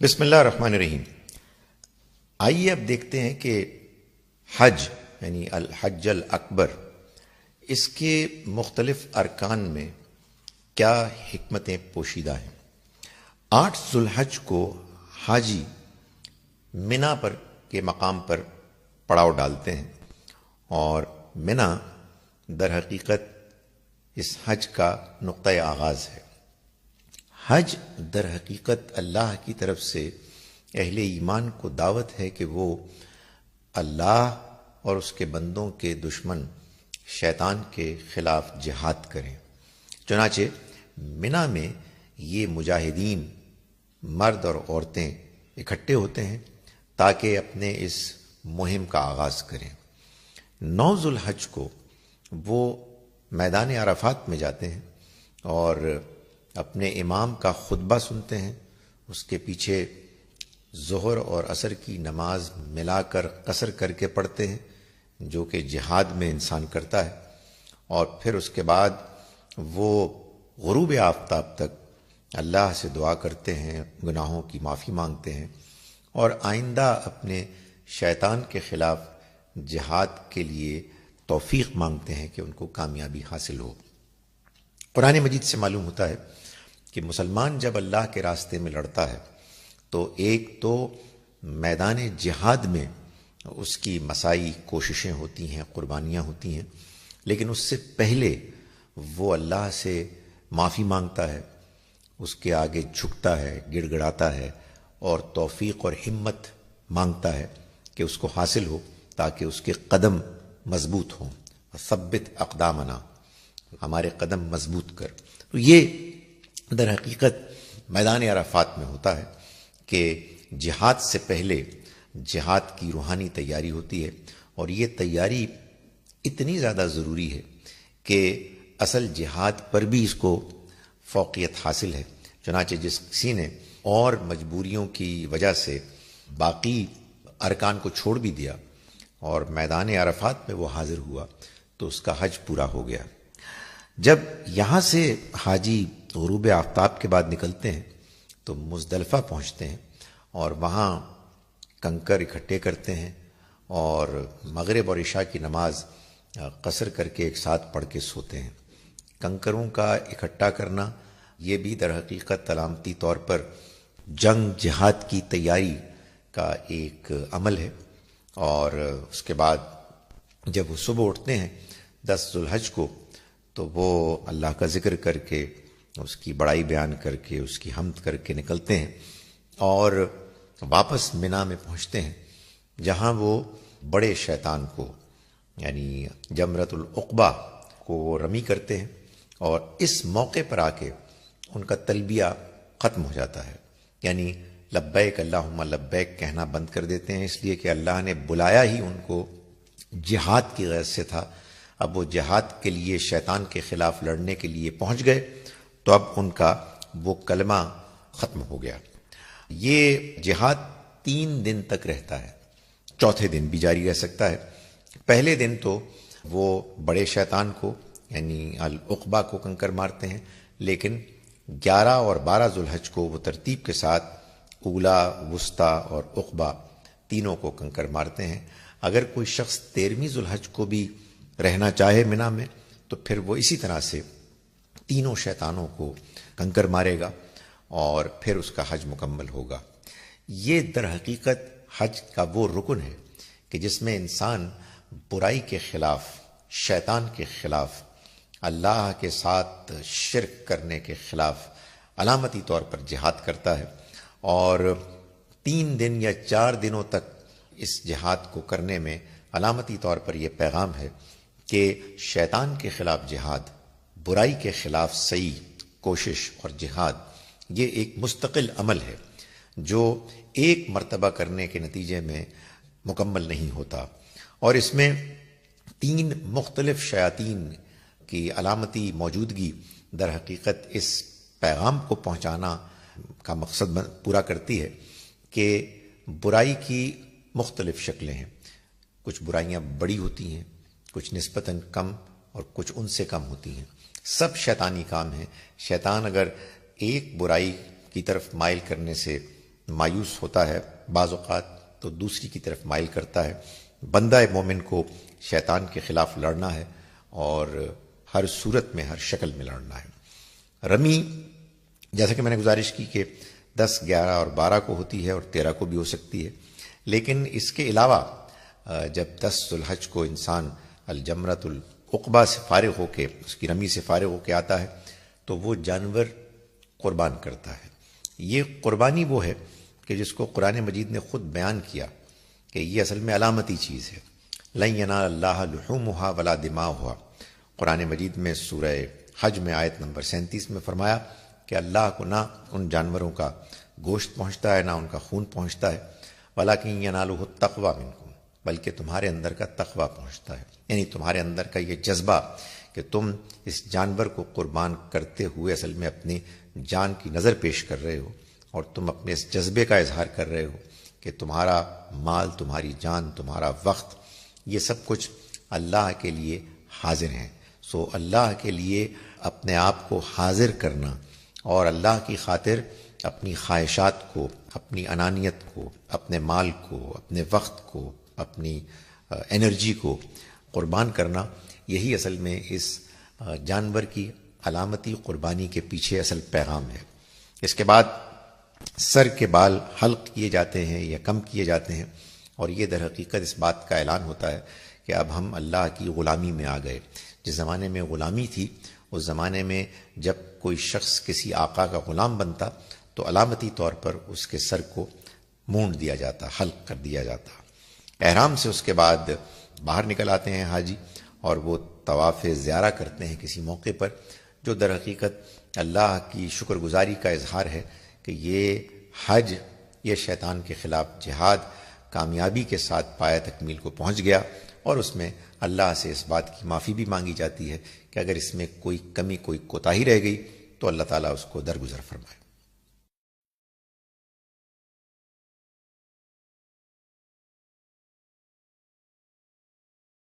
بسم اللہ الرحمن الرحیم۔ آئیے اب دیکھتے ہیں کہ حج یعنی الحج الاکبر، اس کے مختلف ارکان میں کیا حکمتیں پوشیدہ ہیں۔ 8 ذو الحج کو حاجی منا کے مقام پر پڑاؤ ڈالتے ہیں، اور منا در حقیقت اس حج کا نقطۂ آغاز ہے۔ حج در حقیقت اللہ کی طرف سے اہل ایمان کو دعوت ہے کہ وہ اللہ اور اس کے بندوں کے دشمن شیطان کے خلاف جہاد کریں۔ چنانچہ منا میں یہ مجاہدین مرد اور عورتیں اکٹھے ہوتے ہیں تاکہ اپنے اس مہم کا آغاز کریں۔ 9 ذو الحج کو وہ میدان عرفات میں جاتے ہیں اور اپنے امام کا خطبہ سنتے ہیں، اس کے پیچھے ظہر اور عصر کی نماز ملا کر قصر کر کے پڑھتے ہیں، جو کہ جہاد میں انسان کرتا ہے، اور پھر اس کے بعد وہ غروب آفتاب تک اللہ سے دعا کرتے ہیں، گناہوں کی معافی مانگتے ہیں، اور آئندہ اپنے شیطان کے خلاف جہاد کے لیے توفیق مانگتے ہیں کہ ان کو کامیابی حاصل ہو۔ قرآن مجید سے معلوم ہوتا ہے کہ مسلمان جب اللہ کے راستے میں لڑتا ہے تو ایک تو میدان جہاد میں اس کی مساعی کوششیں ہوتی ہیں، قربانیاں ہوتی ہیں، لیکن اس سے پہلے وہ اللہ سے معافی مانگتا ہے، اس کے آگے جھکتا ہے، گڑ گڑاتا ہے، اور توفیق اور ہمت مانگتا ہے کہ اس کو حاصل ہو تاکہ اس کے قدم مضبوط ہوں۔ ثبت اقدامنا، ہمارے قدم مضبوط کر۔ تو یہ در حقیقت میدان عرفات میں ہوتا ہے کہ جہاد سے پہلے جہاد کی روحانی تیاری ہوتی ہے، اور یہ تیاری اتنی زیادہ ضروری ہے کہ اصل جہاد پر بھی اس کو فوقیت حاصل ہے۔ چنانچہ جس کسی نے اور مجبوریوں کی وجہ سے باقی ارکان کو چھوڑ بھی دیا اور میدان عرفات میں وہ حاضر ہوا تو اس کا حج پورا ہو گیا۔ جب یہاں سے حاجی غروب آفتاب کے بعد نکلتے ہیں تو مزدلفہ پہنچتے ہیں، اور وہاں کنکر اکٹھے کرتے ہیں اور مغرب اور عشاء کی نماز قصر کر کے ایک ساتھ پڑھ کے سوتے ہیں۔ کنکروں کا اکٹھا کرنا یہ بھی در حقیقت علامتی طور پر جنگ جہاد کی تیاری کا ایک عمل ہے۔ اور اس کے بعد جب وہ صبح اٹھتے ہیں 10 ذو الحج کو تو وہ اللہ کا ذکر کر کے، اس کی بڑائی بیان کر کے، اس کی حمد کر کے نکلتے ہیں اور واپس منا میں پہنچتے ہیں، جہاں وہ بڑے شیطان کو یعنی جمرۃ العقبہ کو رمی کرتے ہیں، اور اس موقع پر آ کے ان کا تلبیہ ختم ہو جاتا ہے، یعنی لبیک اللہم لبیک کہنا بند کر دیتے ہیں، اس لیے کہ اللہ نے بلایا ہی ان کو جہاد کی غرض سے تھا۔ اب وہ جہاد کے لیے شیطان کے خلاف لڑنے کے لیے پہنچ گئے تو اب ان کا وہ کلمہ ختم ہو گیا۔ یہ جہاد 3 دن تک رہتا ہے، چوتھے دن بھی جاری رہ سکتا ہے۔ پہلے دن تو وہ بڑے شیطان کو یعنی العقبہ کو کنکر مارتے ہیں، لیکن 11 اور 12 ذو الحج کو وہ ترتیب کے ساتھ اولا، وسطیٰ اور عقبہ تینوں کو کنکر مارتے ہیں۔ اگر کوئی شخص 13ویں ذو الحج کو بھی رہنا چاہے منا میں تو پھر وہ اسی طرح سے تینوں شیطانوں کو کنکر مارے گا اور پھر اس کا حج مکمل ہوگا۔ یہ در حقیقت حج کا وہ رکن ہے کہ جس میں انسان برائی کے خلاف، شیطان کے خلاف، اللہ کے ساتھ شرک کرنے کے خلاف علامتی طور پر جہاد کرتا ہے، اور 3 دن یا 4 دنوں تک اس جہاد کو کرنے میں علامتی طور پر یہ پیغام ہے کہ شیطان کے خلاف جہاد، برائی کے خلاف صحیح کوشش اور جہاد، یہ ایک مستقل عمل ہے جو ایک مرتبہ کرنے کے نتیجے میں مکمل نہیں ہوتا، اور اس میں 3 مختلف شیاطین کی علامتی موجودگی در حقیقت اس پیغام کو پہنچانا کا مقصد پورا کرتی ہے کہ برائی کی مختلف شکلیں ہیں۔ کچھ برائیاں بڑی ہوتی ہیں، کچھ نسبتاً کم، اور کچھ ان سے کم ہوتی ہیں۔ سب شیطانی کام ہیں۔ شیطان اگر ایک برائی کی طرف مائل کرنے سے مایوس ہوتا ہے، بعض اوقات تو دوسری کی طرف مائل کرتا ہے۔ بندہ مومن کو شیطان کے خلاف لڑنا ہے اور ہر صورت میں، ہر شکل میں لڑنا ہے۔ رمی جیسا کہ میں نے گزارش کی کہ 10، 11 اور 12 کو ہوتی ہے اور 13 کو بھی ہو سکتی ہے، لیکن اس کے علاوہ جب 10 ذو الحج کو انسان الجمرۃ العقبہ سے فارغ ہو کے، اس کی رمی سے فارغ ہو کے آتا ہے تو وہ جانور قربان کرتا ہے۔ یہ قربانی وہ ہے کہ جس کو قرآن مجید نے خود بیان کیا کہ یہ اصل میں علامتی چیز ہے۔ لن ینال اللہ لحومھا ولا دماؤھا، قرآن مجید میں سورہ حج میں آیت نمبر 37 میں فرمایا کہ اللہ کو نہ ان جانوروں کا گوشت پہنچتا ہے، نہ ان کا خون پہنچتا ہے، ولکن ینالہ التقوی منکم، بلکہ تمہارے اندر کا تقوی پہنچتا ہے، یعنی تمہارے اندر کا یہ جذبہ کہ تم اس جانور کو قربان کرتے ہوئے اصل میں اپنی جان کی نظر پیش کر رہے ہو، اور تم اپنے اس جذبے کا اظہار کر رہے ہو کہ تمہارا مال، تمہاری جان، تمہارا وقت، یہ سب کچھ اللہ کے لیے حاضر ہیں۔ سو اللہ کے لیے اپنے آپ کو حاضر کرنا اور اللہ کی خاطر اپنی خواہشات کو، اپنی انانیت کو، اپنے مال کو، اپنے وقت کو، اپنی انرجی کو قربان کرنا، یہی اصل میں اس جانور کی علامتی قربانی کے پیچھے اصل پیغام ہے۔ اس کے بعد سر کے بال حلق کیے جاتے ہیں یا کم کیے جاتے ہیں، اور یہ در حقیقت اس بات کا اعلان ہوتا ہے کہ اب ہم اللہ کی غلامی میں آ گئے۔ جس زمانے میں غلامی تھی، اس زمانے میں جب کوئی شخص کسی آقا کا غلام بنتا تو علامتی طور پر اس کے سر کو مونڈ دیا جاتا، حلق کر دیا جاتا۔ احرام سے اس کے بعد باہر نکل آتے ہیں حاجی، اور وہ طواف زیارہ کرتے ہیں کسی موقع پر، جو در حقیقت اللہ کی شکر گزاری کا اظہار ہے کہ یہ حج، یہ شیطان کے خلاف جہاد کامیابی کے ساتھ پایہ تکمیل کو پہنچ گیا، اور اس میں اللہ سے اس بات کی معافی بھی مانگی جاتی ہے کہ اگر اس میں کوئی کمی، کوئی کوتاہی رہ گئی تو اللہ تعالیٰ اس کو درگزر فرمائے۔